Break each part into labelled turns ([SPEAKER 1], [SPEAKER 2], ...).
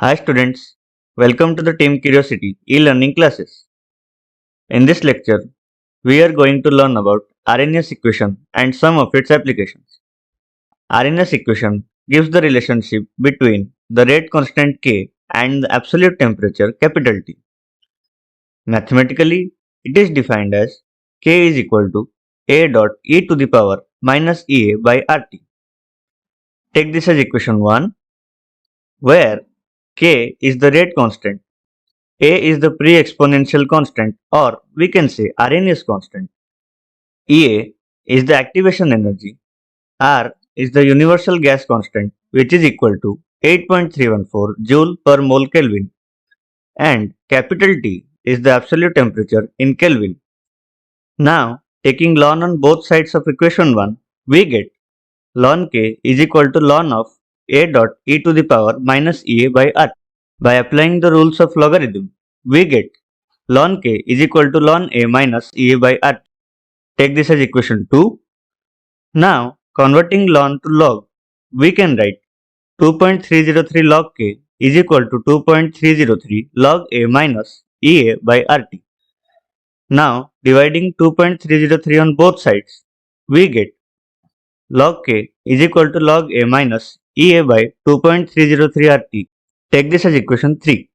[SPEAKER 1] Hi students, welcome to the Team Curiosity e-learning classes. In this lecture, we are going to learn about Arrhenius equation and some of its applications. Arrhenius equation gives the relationship between the rate constant K and the absolute temperature capital T. Mathematically, it is defined as K is equal to A dot e to the power minus EA by RT. Take this as equation 1, where K is the rate constant, A is the pre-exponential constant, or we can say Arrhenius constant. EA is the activation energy. R is the universal gas constant, which is equal to 8.314 joule per mole Kelvin. And capital T is the absolute temperature in Kelvin. Now, taking ln on both sides of equation 1, we get ln K is equal to ln of A dot e to the power minus EA by R. By applying the rules of logarithm, we get ln K is equal to ln A minus EA by R. Take this as equation 2. Now, converting ln to log, we can write 2.303 log K is equal to 2.303 log A minus EA by RT. Now, dividing 2.303 on both sides, we get log K is equal to log A minus EA by 2.303 RT. Take this as equation 3.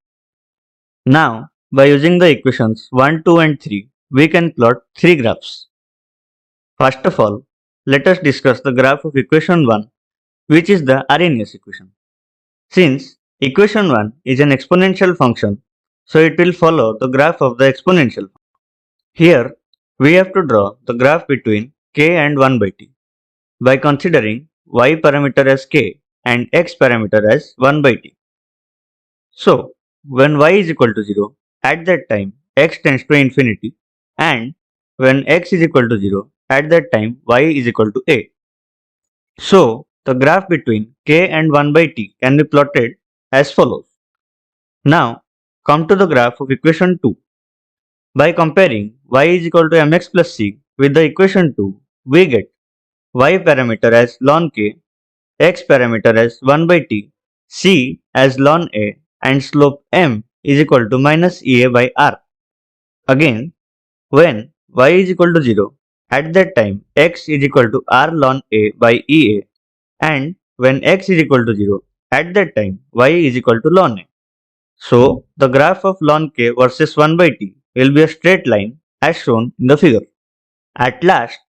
[SPEAKER 1] Now, by using the equations 1, 2 and 3, we can plot 3 graphs. First of all, let us discuss the graph of equation 1, which is the Arrhenius equation. Since equation 1 is an exponential function, so it will follow the graph of the exponential. Here, we have to draw the graph between k and 1 by t by considering y parameter as k and x parameter as 1 by t. So, when y is equal to 0, at that time x tends to infinity, and when x is equal to 0, at that time y is equal to a. So, the graph between k and 1 by t can be plotted as follows. Now, come to the graph of equation 2. By comparing y is equal to mx plus c with the equation 2, we get y parameter as ln k, x parameter as 1 by t, c as ln a, and slope m is equal to minus ea by r. Again, when y is equal to 0, at that time x is equal to r ln a by ea, and when x is equal to 0, at that time y is equal to ln a. So, the graph of ln k versus 1 by t will be a straight line as shown in the figure. At last,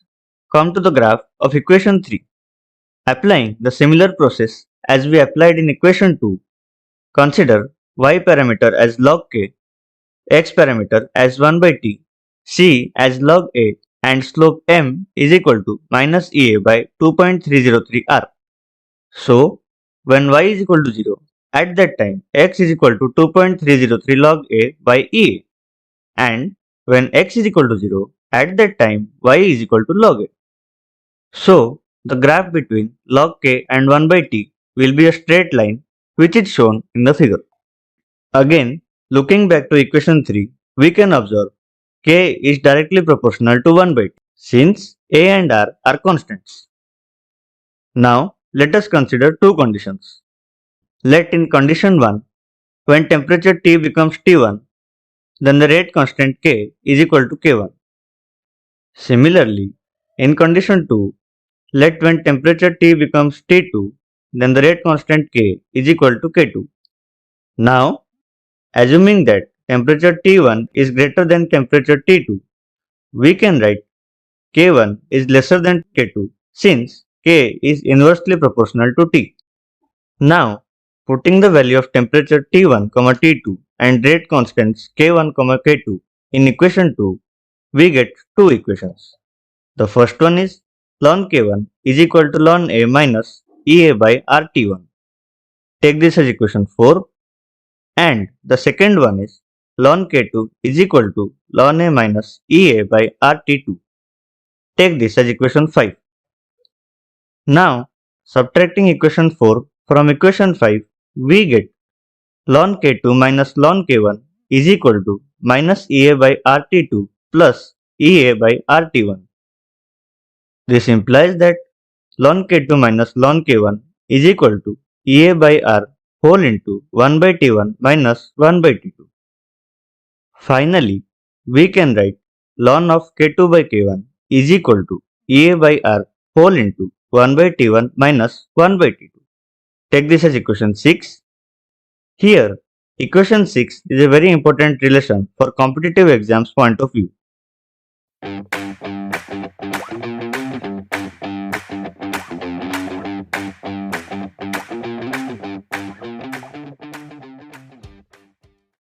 [SPEAKER 1] come to the graph of equation 3. Applying the similar process as we applied in equation 2, consider y parameter as log k, x parameter as 1 by t, c as log a, and slope m is equal to minus ea by 2.303 r. So, when y is equal to 0, at that time x is equal to 2.303 log a by ea, and when x is equal to 0, at that time y is equal to log a. So, the graph between log k and 1 by t will be a straight line, which is shown in the figure. Again, looking back to equation 3, we can observe k is directly proportional to 1 by t, since a and r are constants. Now, let us consider two conditions. Let in condition 1, when temperature T becomes T1, then the rate constant K is equal to K1. Similarly, in condition 2, let when temperature T becomes T2, then the rate constant K is equal to K2. Now, assuming that temperature T1 is greater than temperature T2, we can write K1 is lesser than K2 since K is inversely proportional to T. Now, putting the value of temperature T1, T2 and rate constants K1, K2 in equation 2, we get two equations. The first one is ln K1 is equal to ln A minus EA by RT1. Take this as equation 4. And the second one is ln K2 is equal to ln A minus EA by RT2. Take this as equation 5. Now, subtracting equation 4 from equation 5, we get ln K2 minus ln K1 is equal to minus EA by RT2 plus EA by RT1. This implies that ln K2 minus ln K1 is equal to EA by R whole into 1 by T1 minus 1 by T2. Finally, we can write ln of K2 by K1 is equal to EA by R whole into 1 by T1 minus 1 by T2. Take this as equation 6. Here, equation 6 is a very important relation for competitive exams point of view.